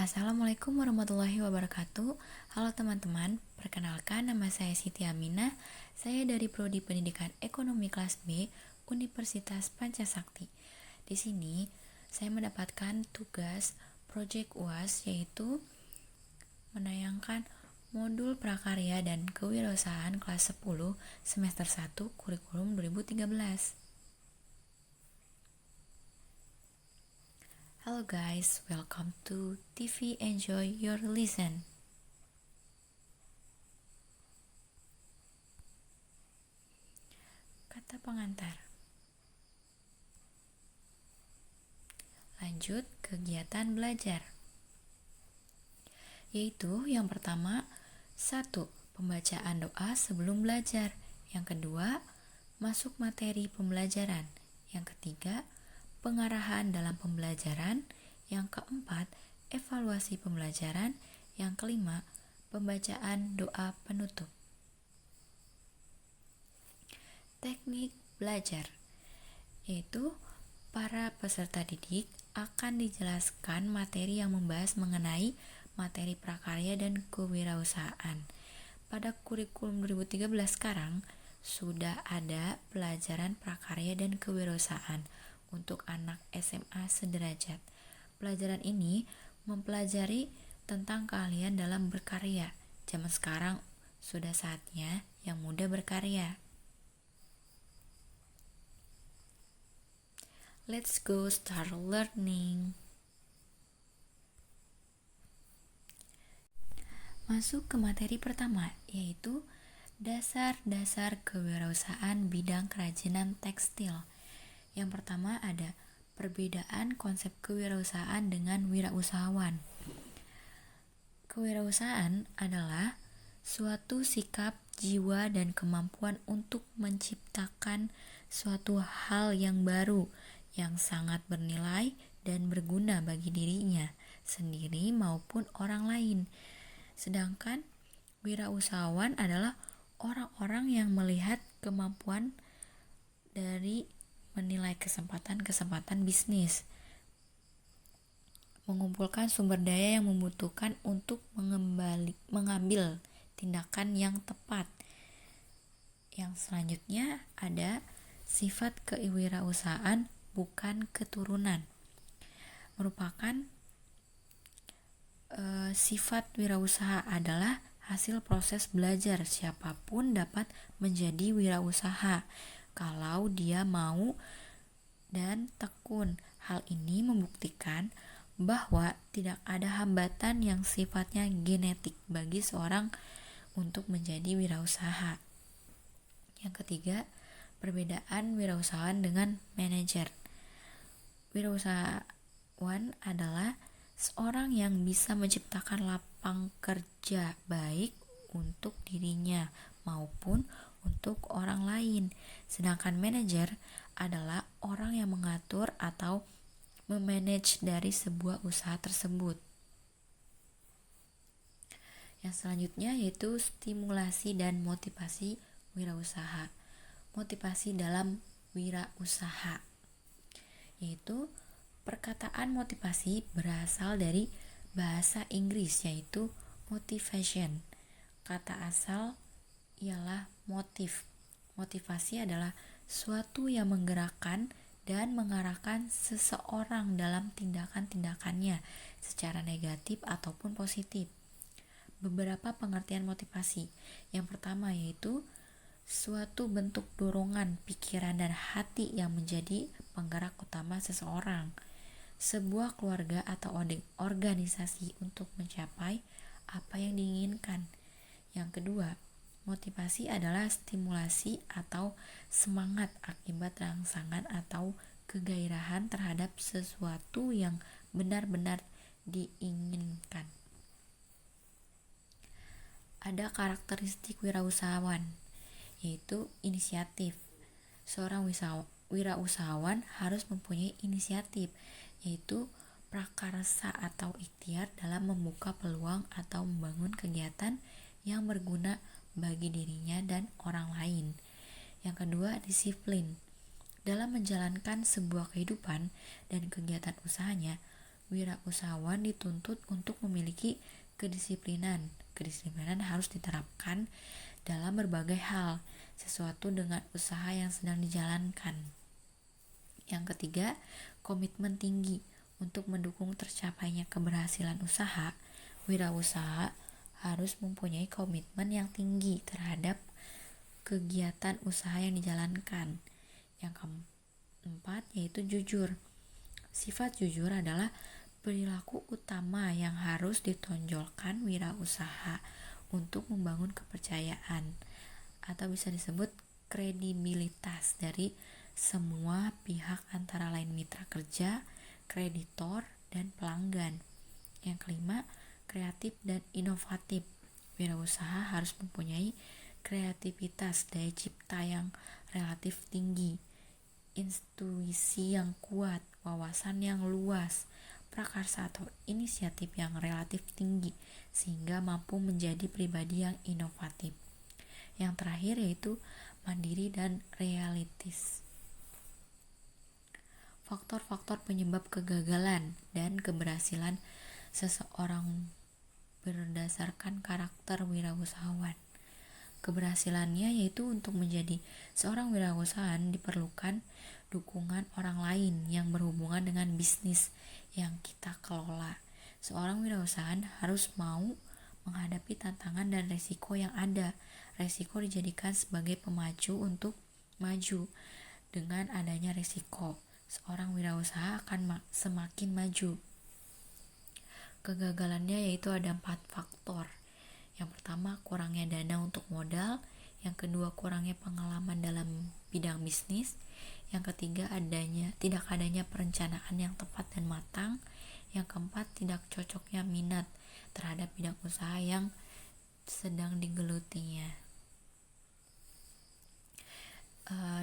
Assalamualaikum warahmatullahi wabarakatuh. Halo teman-teman, perkenalkan nama saya Siti Aminah. Saya dari Prodi Pendidikan Ekonomi kelas B, Universitas Pancasakti. Di sini saya mendapatkan tugas proyek UAS, yaitu menayangkan modul prakarya dan kewirausahaan kelas 10 semester 1 kurikulum 2013. Hello guys, welcome to TV Enjoy Your Listen. Kata pengantar. Lanjut kegiatan belajar. Yaitu yang pertama, 1. Pembacaan doa sebelum belajar. Yang kedua, masuk materi pembelajaran. Yang ketiga, pengarahan dalam pembelajaran. Yang keempat, evaluasi pembelajaran. Yang kelima, pembacaan doa penutup. Teknik belajar, yaitu para peserta didik akan dijelaskan materi yang membahas mengenai materi prakarya dan kewirausahaan. Pada kurikulum 2013 sekarang sudah ada pelajaran prakarya dan kewirausahaan untuk anak SMA sederajat. Pelajaran ini mempelajari tentang keahlian dalam berkarya. Zaman sekarang sudah saatnya yang muda berkarya. Let's go start learning. Masuk ke materi pertama, yaitu dasar-dasar kewirausahaan bidang kerajinan tekstil. Yang pertama ada perbedaan konsep kewirausahaan dengan wirausahawan. Kewirausahaan adalah suatu sikap, jiwa, dan kemampuan untuk menciptakan suatu hal yang baru, yang sangat bernilai dan berguna bagi dirinya sendiri maupun orang lain. Sedangkan wirausahawan adalah orang-orang yang melihat kemampuan dari menilai kesempatan-kesempatan bisnis, mengumpulkan sumber daya yang membutuhkan untuk mengambil tindakan yang tepat. Yang selanjutnya ada sifat kewirausahaan bukan keturunan. Merupakan sifat wirausaha adalah hasil proses belajar. Siapapun dapat menjadi wirausaha kalau dia mau dan tekun. Hal ini membuktikan bahwa tidak ada hambatan yang sifatnya genetik bagi seorang untuk menjadi wirausaha. Yang ketiga, perbedaan wirausahawan dengan manajer. Wirausahawan adalah seorang yang bisa menciptakan lapang kerja baik untuk dirinya maupun untuk orang lain. Sedangkan manajer adalah orang yang mengatur atau memanage dari sebuah usaha tersebut. Yang selanjutnya yaitu stimulasi dan motivasi wirausaha. Motivasi dalam wirausaha, yaitu perkataan motivasi berasal dari bahasa Inggris, yaitu motivation. Kata asal ialah motif. Motivasi adalah suatu yang menggerakkan dan mengarahkan seseorang dalam tindakan-tindakannya secara negatif ataupun positif. Beberapa pengertian motivasi. Yang pertama yaitu suatu bentuk dorongan pikiran dan hati yang menjadi penggerak utama seseorang, sebuah keluarga atau organisasi untuk mencapai apa yang diinginkan. Yang kedua, motivasi adalah stimulasi atau semangat akibat rangsangan atau kegairahan terhadap sesuatu yang benar-benar diinginkan. Ada karakteristik wirausahawan, yaitu inisiatif. Seorang wirausahawan harus mempunyai inisiatif, yaitu prakarsa atau ikhtiar dalam membuka peluang atau membangun kegiatan yang berguna bagi dirinya dan orang lain. Yang kedua, disiplin. Dalam menjalankan sebuah kehidupan dan kegiatan usahanya, Wirausahawan dituntut untuk memiliki kedisiplinan. Kedisiplinan harus diterapkan dalam berbagai hal, sesuatu dengan usaha yang sedang dijalankan. Yang ketiga, komitmen tinggi. Untuk mendukung tercapainya keberhasilan usaha, wirausaha harus mempunyai komitmen yang tinggi terhadap kegiatan usaha yang dijalankan. Yang keempat, yaitu jujur. Sifat jujur adalah perilaku utama yang harus ditonjolkan wirausaha untuk membangun kepercayaan atau bisa disebut kredibilitas dari semua pihak antara lain mitra kerja, kreditor, dan pelanggan. Yang kelima, kreatif dan inovatif. Wirausaha harus mempunyai kreativitas, daya cipta yang relatif tinggi, intuisi yang kuat, wawasan yang luas, prakarsa atau inisiatif yang relatif tinggi, sehingga mampu menjadi pribadi yang inovatif. Yang terakhir yaitu mandiri dan realistis. Faktor-faktor penyebab kegagalan dan keberhasilan seseorang berdasarkan karakter wirausahawan. Keberhasilannya yaitu untuk menjadi seorang wirausahawan diperlukan dukungan orang lain yang berhubungan dengan bisnis yang kita kelola. Seorang wirausahawan harus mau menghadapi tantangan dan resiko yang ada. Resiko dijadikan sebagai pemacu untuk maju. Dengan adanya resiko, seorang wirausaha akan semakin maju. Kegagalannya yaitu ada 4 faktor. Yang pertama, kurangnya dana untuk modal. Yang kedua, kurangnya pengalaman dalam bidang bisnis. Yang ketiga, tidak adanya perencanaan yang tepat dan matang. Yang keempat, tidak cocoknya minat terhadap bidang usaha yang sedang digelutinya.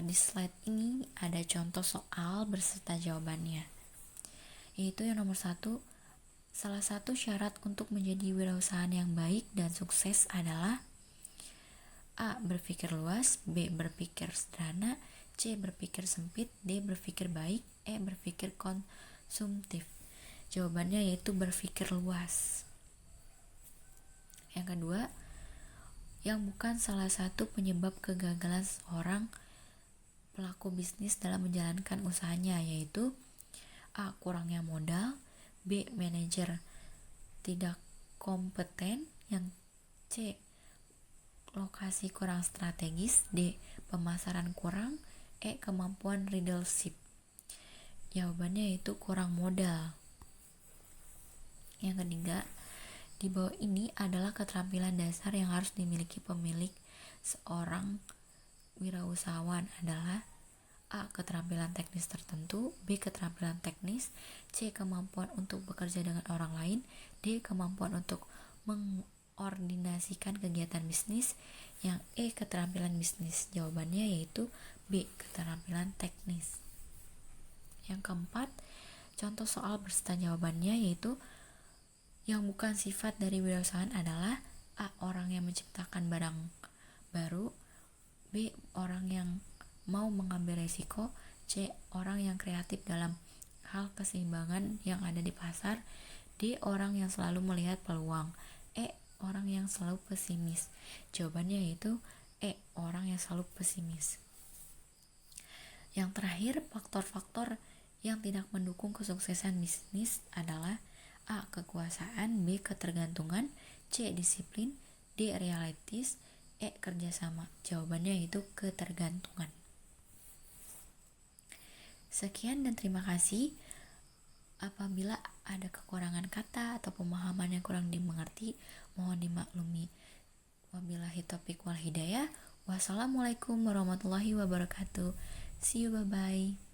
Di slide ini ada contoh soal beserta jawabannya. Yaitu yang nomor 1, salah satu syarat untuk menjadi wirausahaan yang baik dan sukses adalah A. Berpikir luas, B. Berpikir sederhana, C. Berpikir sempit, D. Berpikir baik, E. Berpikir konsumtif. Jawabannya yaitu berpikir luas. Yang kedua, yang bukan salah satu penyebab kegagalan seorang pelaku bisnis dalam menjalankan usahanya, yaitu A. Kurangnya modal, B. Manajer tidak kompeten, yang C. Lokasi kurang strategis, D. Pemasaran kurang, E. Kemampuan leadership. Jawabannya yaitu kurang modal. Yang ketiga, di bawah ini adalah keterampilan dasar yang harus dimiliki pemilik seorang wirausahawan adalah A. Keterampilan teknis tertentu, B. Keterampilan teknis, C. Kemampuan untuk bekerja dengan orang lain, D. Kemampuan untuk mengordinasikan kegiatan bisnis, yang E. Keterampilan bisnis. Jawabannya yaitu B. Keterampilan teknis. Yang keempat, contoh soal beserta jawabannya yaitu yang bukan sifat dari wirausahaan adalah A. Orang yang menciptakan barang baru, B. Orang yang mau mengambil resiko, C. Orang yang kreatif dalam hal keseimbangan yang ada di pasar, D. Orang yang selalu melihat peluang, E. Orang yang selalu pesimis. Jawabannya yaitu E. Orang yang selalu pesimis. Yang terakhir, faktor-faktor yang tidak mendukung kesuksesan bisnis adalah A. Kekuasaan, B. Ketergantungan, C. Disiplin, D. Realistis, E. Kerjasama. Jawabannya yaitu ketergantungan. Sekian dan terima kasih. Apabila ada kekurangan kata atau pemahaman yang kurang dimengerti, mohon dimaklumi. Wabillahi taufiq wal hidayah. Wassalamualaikum warahmatullahi wabarakatuh. See you, bye-bye.